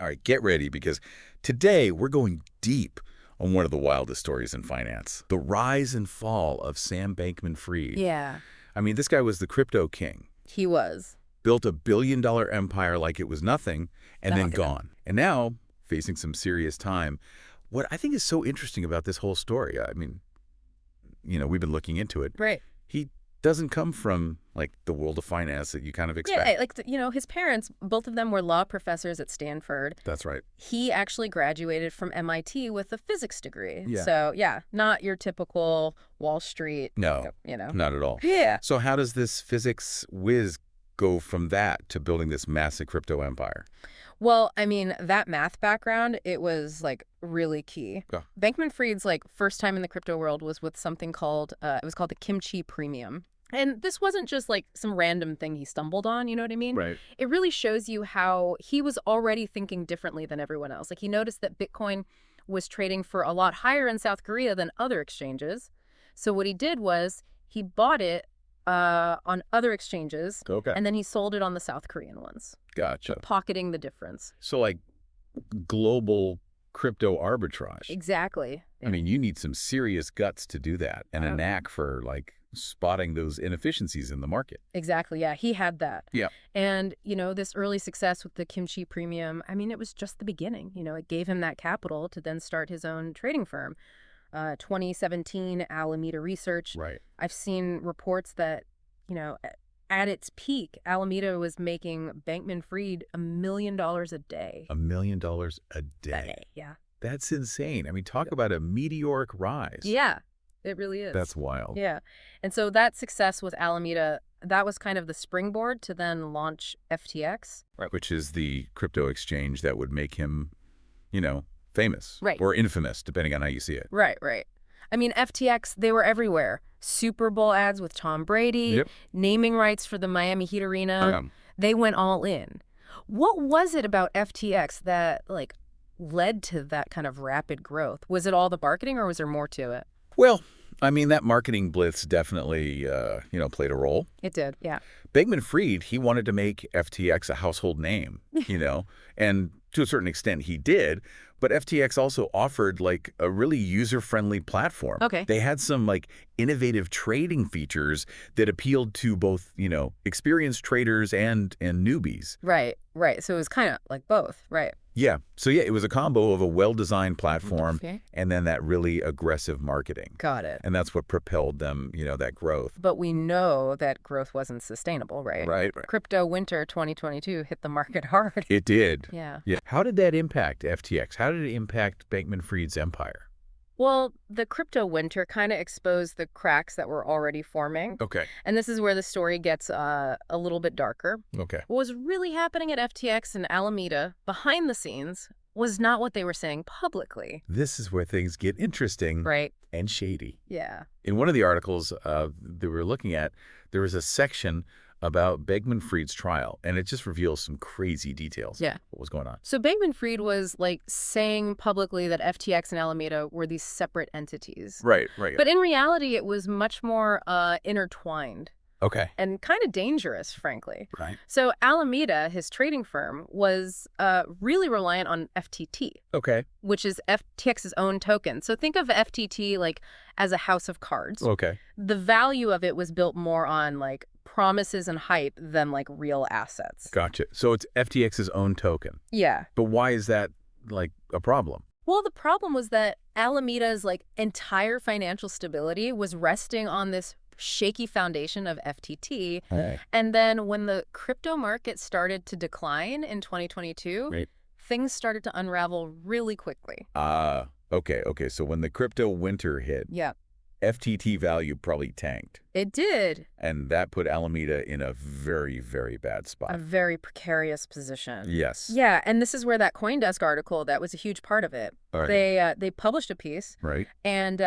All right, get ready because today we're going deep on one of the wildest stories in finance, the rise and fall of Sam Bankman-Fried. Yeah, I mean, this guy was the crypto king, he was. built a billion-dollar empire like it was nothing, and then Nothing. gone. And now, facing some serious time. What I think is so interesting about this whole story, I mean, we've been looking into it. Right. He doesn't come from, like, the world of finance that you kind of expect. Yeah, like, his parents, both of them were law professors at Stanford. That's right. He actually graduated from MIT with a physics degree. Yeah. So, yeah, not your typical Wall Street, No, not at all. Yeah. So how does this physics whiz go from that to building this massive crypto empire? Well, I mean, that math background, it was, like, really key. Yeah. Bankman-Fried's, like, first time in the crypto world was with something called, it was called the kimchi premium. And this wasn't just, like, some random thing he stumbled on, you know what I mean? Right. It really shows you how he was already thinking differently than everyone else. Like, he noticed that Bitcoin was trading for a lot higher in South Korea than other exchanges. So what he did was he bought it on other exchanges, Okay. and then he sold it on the South Korean ones, Gotcha. pocketing the difference. So, like, global crypto arbitrage. Exactly. I mean, you need some serious guts to do that and a knack for, like, spotting those inefficiencies in the market. Exactly, yeah. He had that. Yeah. And, this early success with the kimchi premium, I mean, it was just the beginning. It gave him that capital to then start his own trading firm. 2017, Alameda Research. Right. I've seen reports that, at its peak, Alameda was making Bankman-Fried $1 million a day. $1 million a day. Yeah. That's insane. I mean, talk about a meteoric rise. Yeah, it really is. That's wild. Yeah. And so that success with Alameda, that was kind of the springboard to then launch FTX. Right. Which is the crypto exchange that would make him, famous. Right. Or infamous, depending on how you see it. Right. I mean, FTX, they were everywhere. Super Bowl ads with Tom Brady, Yep. naming rights for the Miami Heat Arena. They went all in. What was it about FTX that, like, led to that kind of rapid growth? Was it all the marketing or was there more to it? Well, I mean, that marketing blitz definitely, played a role. It did, yeah. Bankman-Fried, he wanted to make FTX a household name, and to a certain extent he did. But FTX also offered, like, a really user-friendly platform. Okay. They had some, like, innovative trading features that appealed to both, experienced traders and newbies. Right. So it was kind of like both, right? Yeah. So, yeah, it was a combo of a well-designed platform Okay. and then that really aggressive marketing. Got it. And that's what propelled them, that growth. But we know that growth wasn't sustainable, right? Right. Crypto winter 2022 hit the market hard. It did. Yeah. How did that impact FTX? How did it impact Bankman-Fried's empire? Well, the crypto winter kind of exposed the cracks that were already forming. Okay. And this is where the story gets a little bit darker. Okay. What was really happening at FTX and Alameda behind the scenes was not what they were saying publicly. This is where things get interesting Right. and shady. Yeah. In one of the articles that we were looking at, there was a section about Bankman-Fried's trial, and it just reveals some crazy details. Yeah. What was going on? So Bankman-Fried was, like, saying publicly that FTX and Alameda were these separate entities. Right. But in reality, it was much more intertwined Okay. and kind of dangerous, frankly. Right. So Alameda, his trading firm, was really reliant on FTT, Okay. which is FTX's own token. So think of FTT, like, as a house of cards. Okay. The value of it was built more on, like, promises and hype than, like, real assets. Gotcha. So it's FTX's own token. Yeah. But why is that, like, a problem? Well, the problem was that Alameda's, like, entire financial stability was resting on this shaky foundation of FTT. Hey. And then when the crypto market started to decline in 2022, Right. things started to unravel really quickly. Okay. So when the crypto winter hit, Yeah, FTT value probably tanked. it did. And that put Alameda in a very, very bad A spot. very precarious position. Yes. Yeah, and this is where that CoinDesk article, that was a huge part of it. All right. They published a piece, Right. and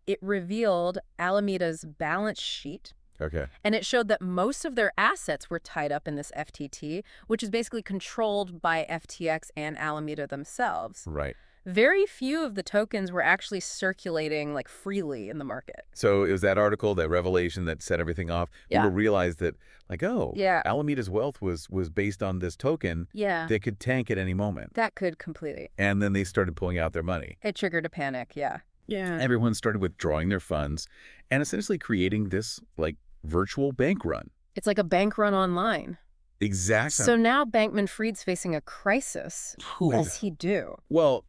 it revealed Alameda's balance sheet. Okay. And it showed that most of their assets were tied up in this FTT, which is basically controlled by FTX and Alameda themselves. Right. Very few of the tokens were actually circulating like freely in the market. So it was that article, that revelation that set everything off. Yeah. People realized that, like, oh, Yeah. Alameda's wealth was based on this token Yeah. that could tank at any moment. That could completely. And then they started pulling out their money. It triggered a panic, yeah. Yeah. Everyone started withdrawing their funds and essentially creating this, like, virtual bank run. It's like a bank run online. Exactly. So now Bankman-Fried's facing a crisis. What does he do? Well,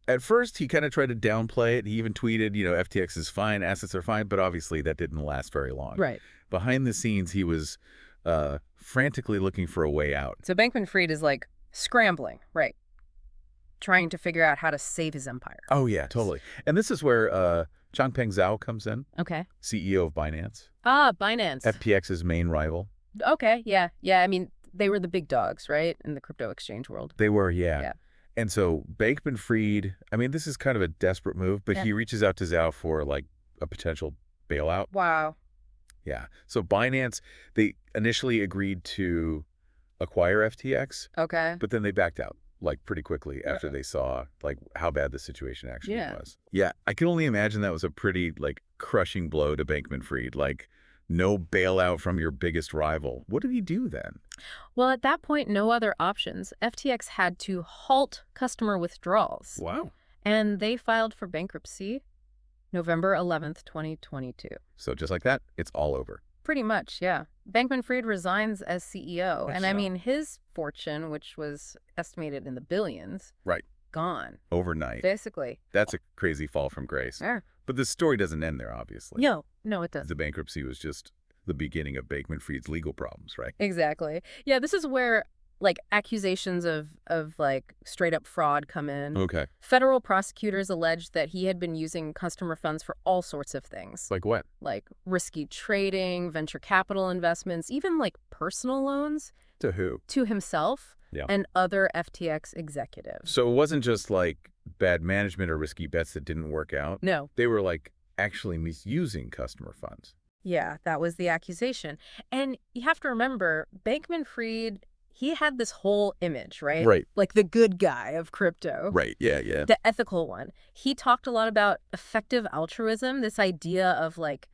at first, he kind of tried to downplay it. He even tweeted, FTX is fine, assets are fine, but obviously that didn't last very long. Right. Behind the scenes, he was frantically looking for a way out. So Bankman-Fried is like scrambling, right? Trying to figure out how to save his empire. Oh, yeah, totally. And this is where Changpeng Zhao comes in, Okay. CEO of Binance. Ah, Binance. FTX's main rival. Okay, yeah. Yeah, I mean, they were the big dogs, right, in the crypto exchange world. They were, yeah. Yeah. And so Bankman-Fried, I mean, this is kind of a desperate move, but he reaches out to Zhao for, like, a potential bailout. Wow. Yeah. So Binance, they initially agreed to acquire FTX, Okay. but then they backed out, like, pretty quickly after they saw, like, how bad the situation actually was. Yeah. I can only imagine that was a pretty, like, crushing blow to Bankman-Fried. Like, no bailout from your biggest rival. What did he do then? Well, at that point, no other options. FTX had to halt customer withdrawals. Wow. And they filed for bankruptcy November 11th, 2022. So just like that, it's all over. Pretty much, yeah. Bankman-Fried resigns as CEO. And I So- mean, his fortune, which was estimated in the billions, Right. gone, Overnight. basically. That's a crazy fall from grace. Yeah. But the story doesn't end there, obviously. No, it doesn't. The bankruptcy was just the beginning of Bankman-Fried's legal problems, right? Exactly. Yeah, this is where like accusations of like straight up fraud come in. Okay. Federal prosecutors alleged that he had been using customer funds for all sorts of things. Like what? Like risky trading, venture capital investments, even like personal loans To who? to himself and other FTX executives. So it wasn't just like bad management or risky bets that didn't work out. No. They were like actually misusing customer funds. Yeah, that was the accusation. And you have to remember, Bankman-Fried, he had this whole image, right? Right. Like the good guy of crypto. Right. Yeah. Yeah. The ethical one. He talked a lot about effective altruism, this idea of like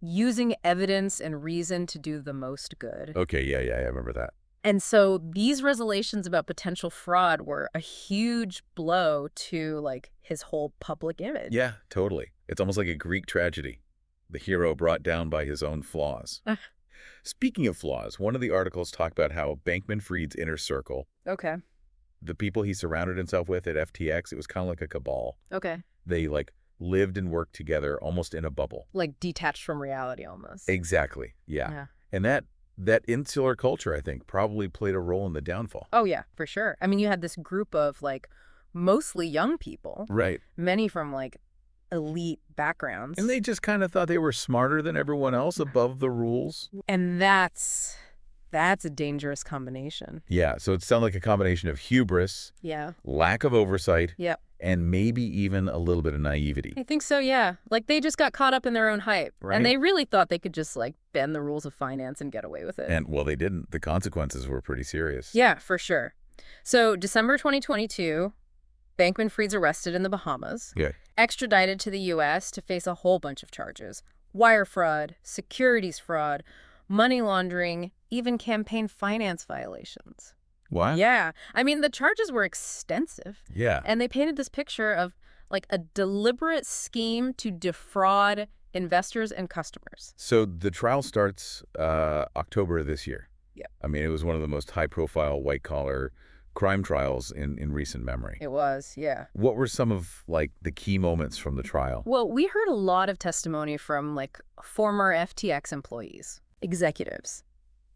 using evidence and reason to do the most good. Okay. Yeah. Yeah. I remember that. And so these revelations about potential fraud were a huge blow to like his whole public image. Yeah. Totally. It's almost like a Greek tragedy. The hero brought down by his own flaws. Speaking of flaws, one of the articles talked about how Bankman-Fried's inner circle, Okay. the people he surrounded himself with at FTX, it was kind of like a cabal. Okay. They like lived and worked together almost in a bubble. Like detached from reality almost. Exactly. Yeah. Yeah. And that insular culture, I think, probably played a role in the downfall. Oh, yeah, for sure. I mean, you had this group of like mostly young people, Right. many from like elite backgrounds. And they just kind of thought they were smarter than everyone else, above the rules. And that's a dangerous combination. Yeah. So it sounded like a combination of hubris, Yeah. lack of oversight, Yep. and maybe even a little bit of naivety. I think so, yeah. Like they just got caught up in their own hype. Right. And they really thought they could just like bend the rules of finance and get away with it. And, well, they didn't. The consequences were pretty serious. Yeah, for sure. So December 2022, Bankman-Fried's arrested in the Bahamas, Yeah. extradited to the U.S. to face a whole bunch of charges. Wire fraud, securities fraud, money laundering, even campaign finance violations. What? Yeah. I mean, the charges were extensive. Yeah. And they painted this picture of like a deliberate scheme to defraud investors and customers. So the trial starts October of this year. Yep. I mean, it was one of the most high-profile white-collar crime trials in recent memory. It was, yeah. What were some of, like, the key moments from the trial? Well, we heard a lot of testimony from like former FTX employees, executives,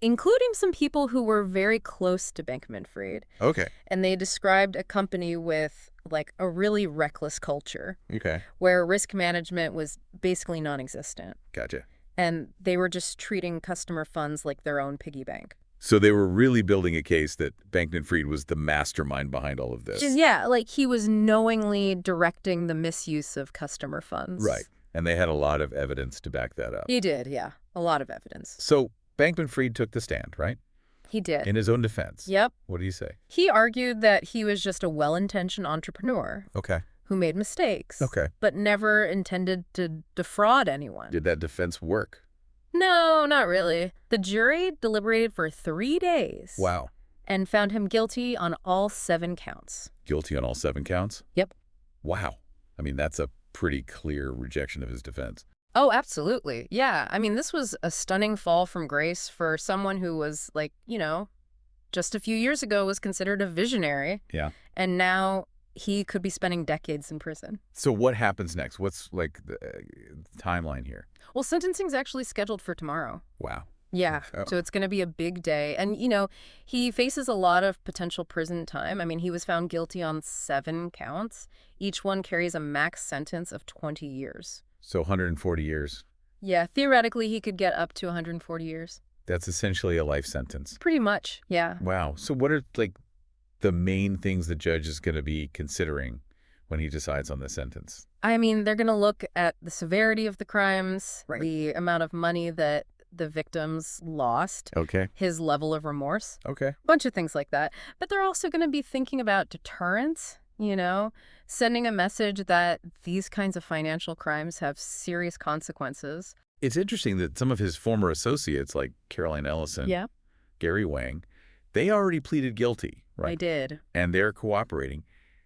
including some people who were very close to Bankman-Fried. Okay. And they described a company with like a really reckless culture Okay. where risk management was basically non-existent. Gotcha. And they were just treating customer funds like their own piggy bank. So they were really building a case that Bankman-Fried was the mastermind behind all of this. Yeah, like he was knowingly directing the misuse of customer funds. Right. And they had a lot of evidence to back that up. He did, yeah. A lot of evidence. So Bankman-Fried took the stand, right? He did. In his own defense? Yep. What did he say? He argued that he was just a well-intentioned entrepreneur Okay. who made mistakes, Okay. but never intended to defraud anyone. Did that defense work? No, not really. The jury deliberated for 3 days. Wow. And found him guilty on all 7 counts. Guilty on all 7 counts? Yep. Wow. I mean, that's a pretty clear rejection of his defense. Oh, absolutely. Yeah. I mean, this was a stunning fall from grace for someone who was like, just a few years ago was considered a visionary. Yeah. And now he could be spending decades in prison. So what happens next? What's like the timeline here? Well, sentencing's actually scheduled for tomorrow. Wow. Yeah. Oh. So it's going to be a big day. And, he faces a lot of potential prison time. I mean, he was found guilty on 7 counts. Each one carries a max sentence of 20 years. So 140 years. Yeah. Theoretically, he could get up to 140 years. That's essentially a life sentence. Pretty much. Yeah. Wow. So what are like the main things the judge is going to be considering when he decides on the sentence? I mean, they're going to look at the severity of the crimes, Right. the amount of money that the victims lost, Okay. his level of remorse, Okay. a bunch of things like that. But they're also going to be thinking about deterrence, sending a message that these kinds of financial crimes have serious consequences. It's interesting that some of his former associates, like Caroline Ellison, Yeah, Gary Wang, they already pleaded guilty, right? I did. And they're cooperating.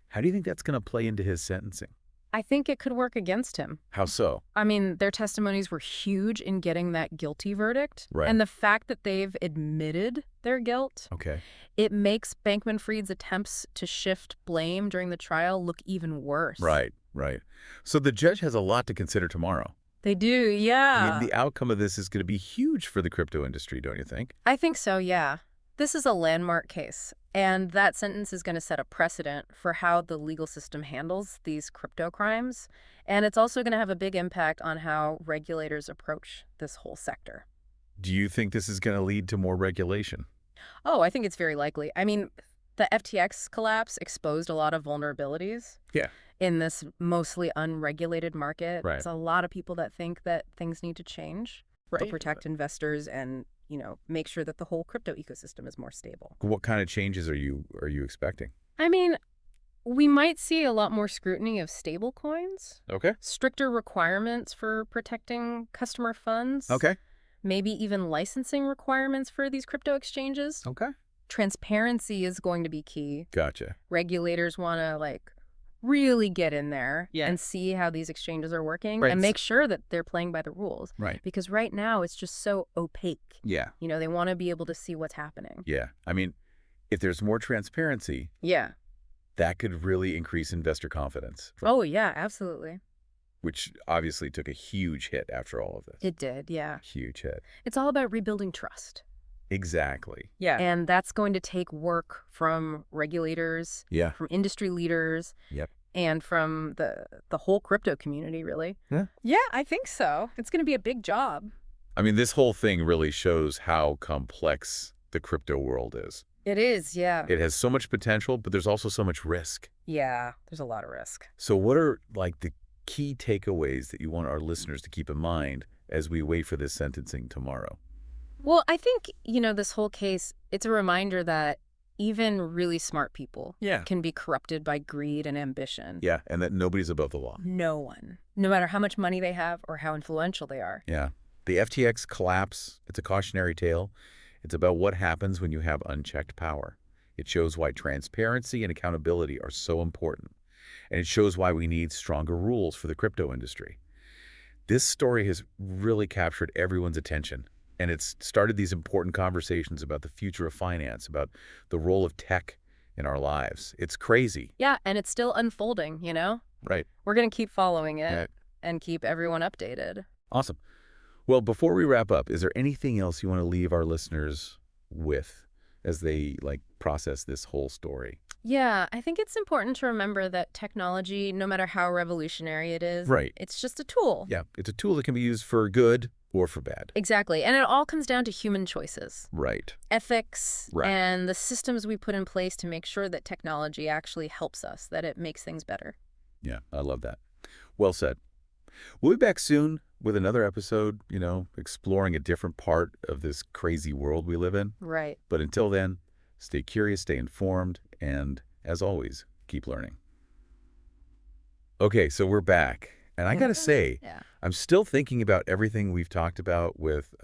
How do you think that's going to play into his sentencing? I think it could work against him. How so? I mean, their testimonies were huge in getting that guilty verdict. Right. And the fact that they've admitted their guilt, Okay. it makes Bankman-Fried's attempts to shift blame during the trial look even worse. Right, right. So the judge has a lot to consider tomorrow. They do, yeah. I mean, the outcome of this is going to be huge for the crypto industry, don't you think? I think so, yeah. This is a landmark case, and that sentence is going to set a precedent for how the legal system handles these crypto crimes, and it's also going to have a big impact on how regulators approach this whole sector. Do you think this is going to lead to more regulation? Oh, I think it's very likely. I mean, the FTX collapse exposed a lot of vulnerabilities. Yeah. In this mostly unregulated market. Right. There's a lot of people that think that things need to change to protect investors and, make sure that the whole crypto ecosystem is more stable. What kind of changes are you expecting? I mean, we might see a lot more scrutiny of stable coins, Okay. stricter requirements for protecting customer funds. Okay. Maybe even licensing requirements for these crypto exchanges. Okay. Transparency is going to be key. Gotcha. Regulators want to really get in there Yeah. and see how these exchanges are working Right. and make sure that they're playing by the rules. Right. Because right now it's just so opaque. Yeah. They want to be able to see what's happening. Yeah. I mean, if there's more transparency, Yeah. that could really increase investor confidence, Oh, yeah, absolutely. which obviously took a huge hit after all of this. It did, yeah. Huge hit. It's all about rebuilding trust. Exactly. Yeah. And that's going to take work from regulators, Yeah. from industry leaders, Yep. and from the whole crypto community, really. Yeah. Yeah, I think so. It's going to be a big job. I mean, this whole thing really shows how complex the crypto world is. It is, yeah. It has so much potential, but there's also so much risk. Yeah, there's a lot of risk. So what are the key takeaways that you want our listeners to keep in mind as we wait for this sentencing tomorrow? Well, I think, this whole case, it's a reminder that even really smart people can be corrupted by greed and ambition. Yeah, and that nobody's above the law. No one. No matter how much money they have or how influential they are. Yeah. The FTX collapse, it's a cautionary tale. It's about what happens when you have unchecked power. It shows why transparency and accountability are so important. And it shows why we need stronger rules for the crypto industry. This story has really captured everyone's attention. And it's started these important conversations about the future of finance, about the role of tech in our lives. It's crazy. Yeah, and it's still unfolding, Right. We're going to keep following it Yeah. and keep everyone updated. Awesome. Well, before we wrap up, is there anything else you want to leave our listeners with as they process this whole story? Yeah, I think it's important to remember that technology, no matter how revolutionary it is, Right. it's just a tool. Yeah, it's a tool that can be used for good or for bad. Exactly. And it all comes down to human choices, Right. ethics, Right. and the systems we put in place to make sure that technology actually helps us, that it makes things better. Yeah, I love that. Well said. We'll be back soon with another episode, exploring a different part of this crazy world we live in. Right. But until then, stay curious, stay informed, and as always, keep learning. Okay, so we're back. And I got to say, Yeah. I'm still thinking about everything we've talked about with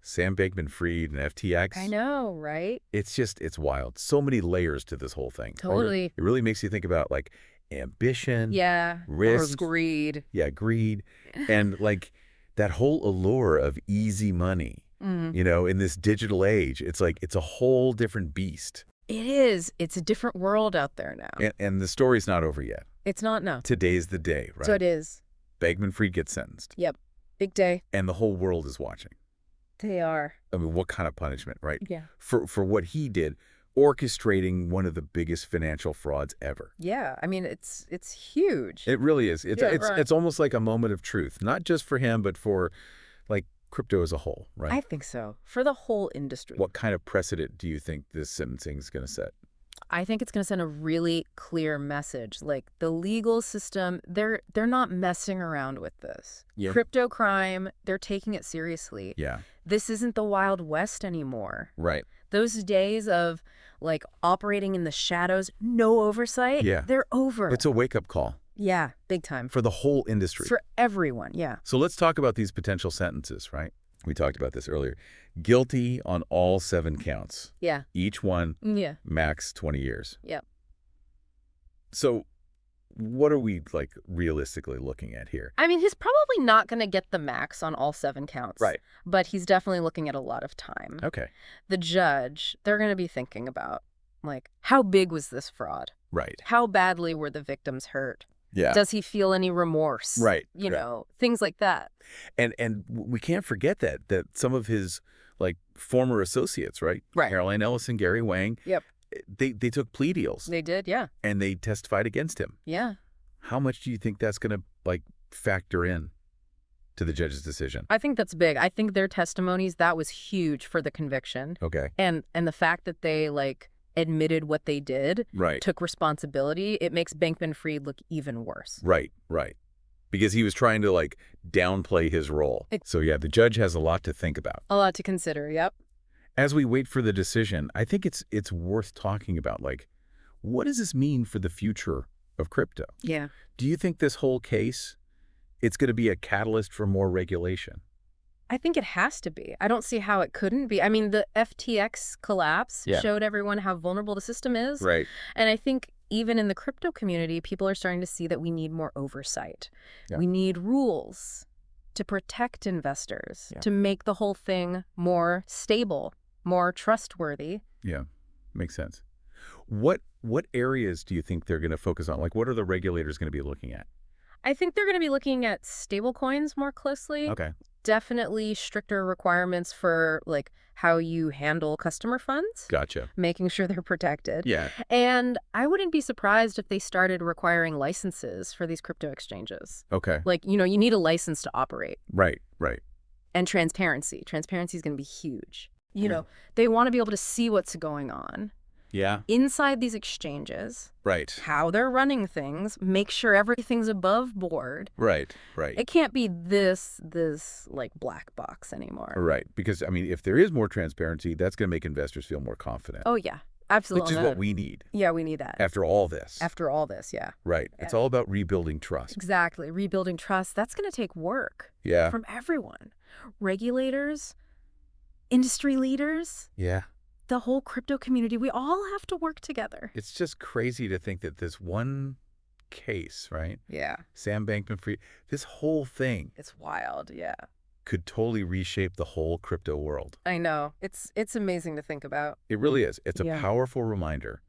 Sam Bankman-Fried and FTX. I know, right? It's wild. So many layers to this whole thing. Totally. It really makes you think about, like, ambition, Yeah. risk, Or greed. yeah, greed, and, like, that whole allure of easy money, in this digital age. It's like it's a whole different beast. It is. It's a different world out there now. And the story's not over yet. It's not, no. Today's the day, right? So it is. Bankman-Fried gets sentenced. Yep. Big day. And the whole world is watching. They are. I mean, what kind of punishment, right? Yeah. For what he did, orchestrating one of the biggest financial frauds ever. Yeah. I mean, it's huge. It really is. It's almost like a moment of truth, not just for him, but for, like, crypto as a whole, right? I think so. For the whole industry. What kind of precedent do you think this sentencing is going to set? I think it's going to send a really clear message. Like, the legal system, they're not messing around with this. Yeah. Crypto crime, they're taking it seriously. Yeah. This isn't the Wild West anymore. Right. Those days of, like, operating in the shadows, no oversight, they're over. It's a wake-up call. Yeah, big time. For the whole industry. For everyone, yeah. So let's talk about these potential sentences, right? We talked about this earlier. Guilty on all 7 counts. Yeah. Each one, max 20 years. Yep. So what are we, like, realistically looking at here? I mean, he's probably not going to get the max on all 7 counts. Right. But he's definitely looking at a lot of time. Okay. The judge, they're going to be thinking about, like, how big was this fraud? Right. How badly were the victims hurt? Yeah. Does he feel any remorse? Right. You know, things like that. And we can't forget that some of his, like, former associates, right? Right. Caroline Ellis and Gary Wang. Yep. They took plea deals. They did, yeah. And they testified against him. Yeah. How much do you think that's going to, like, factor in to the judge's decision? I think that's big. I think their testimonies, that was huge for the conviction. Okay. And the fact that they, like, admitted what they did, right, took responsibility, it makes Bankman-Fried look even worse. Right. Because he was trying to, like, downplay his role. So, yeah, the judge has a lot to think about. A lot to consider, yep. As we wait for the decision, I think it's worth talking about, like, what does this mean for the future of crypto? Yeah. Do you think this whole case, it's going to be a catalyst for more regulation? I think it has to be. I don't see how it couldn't be. I mean, the FTX collapse showed everyone how vulnerable the system is. Right. And I think even in the crypto community, people are starting to see that we need more oversight. Yeah. We need rules to protect investors, to make the whole thing more stable, more trustworthy. Yeah, makes sense. What areas do you think they're going to focus on? Like, what are the regulators going to be looking at? I think they're going to be looking at stablecoins more closely. Okay. Definitely stricter requirements for, like, how you handle customer funds. Gotcha. Making sure they're protected. Yeah. And I wouldn't be surprised if they started requiring licenses for these crypto exchanges. Okay. Like, you need a license to operate. Right. And transparency. Transparency is going to be huge. They want to be able to see what's going on. Yeah. Inside these exchanges. Right. How they're running things. Make sure everything's above board. Right. It can't be this like black box anymore. Right. Because, I mean, if there is more transparency, that's going to make investors feel more confident. Oh, yeah. Absolutely. Which is what we need. Yeah, we need that. After all this, yeah. Right. It's all about rebuilding trust. Exactly. Rebuilding trust. That's going to take work. Yeah. From everyone. Regulators, industry leaders. Yeah. The whole crypto community, we all have to work together. It's just crazy to think that this one case, right? Yeah. Sam Bankman-Fried, this whole thing. It's wild, yeah. Could totally reshape the whole crypto world. I know. It's amazing to think about. It really is. It's a powerful reminder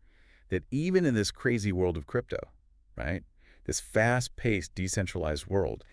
that even in this crazy world of crypto, right? This fast-paced, decentralized world,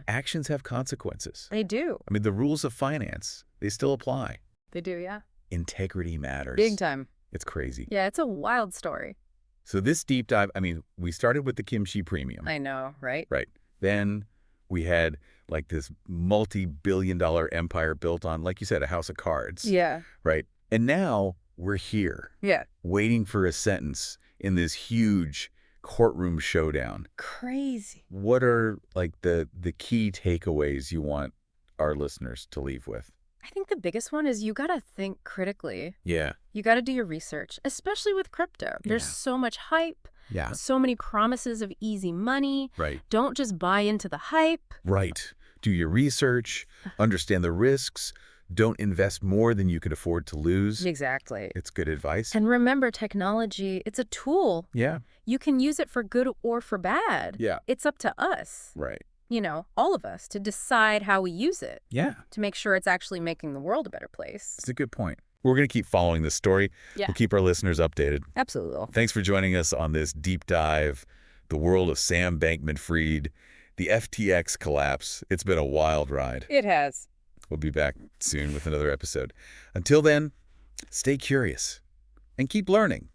actions have consequences. They do. I mean, the rules of finance, they still apply. They do, yeah. Integrity matters. Big time. It's crazy. Yeah, it's a wild story. So this deep dive, I mean, we started with the kimchi premium. I know, right? Right. Then we had, like, this multi-billion-dollar empire built on, like you said, a house of cards. Yeah. Right. And now we're here. Yeah. Waiting for a sentence in this huge courtroom showdown. Crazy. What are, like, the key takeaways you want our listeners to leave with? I think the biggest one is you got to think critically. Yeah. You got to do your research, especially with crypto. There's so much hype. Yeah. So many promises of easy money. Right. Don't just buy into the hype. Right. Do your research, understand the risks, don't invest more than you can afford to lose. Exactly. It's good advice. And remember, technology, it's a tool. Yeah. You can use it for good or for bad. Yeah. It's up to us. Right. All of us, to decide how we use it. Yeah. To make sure it's actually making the world a better place. It's a good point. We're going to keep following this story. Yeah. We'll keep our listeners updated. Absolutely. Thanks for joining us on this deep dive, the world of Sam Bankman-Fried, the FTX collapse. It's been a wild ride. It has. We'll be back soon with another episode. Until then, stay curious and keep learning.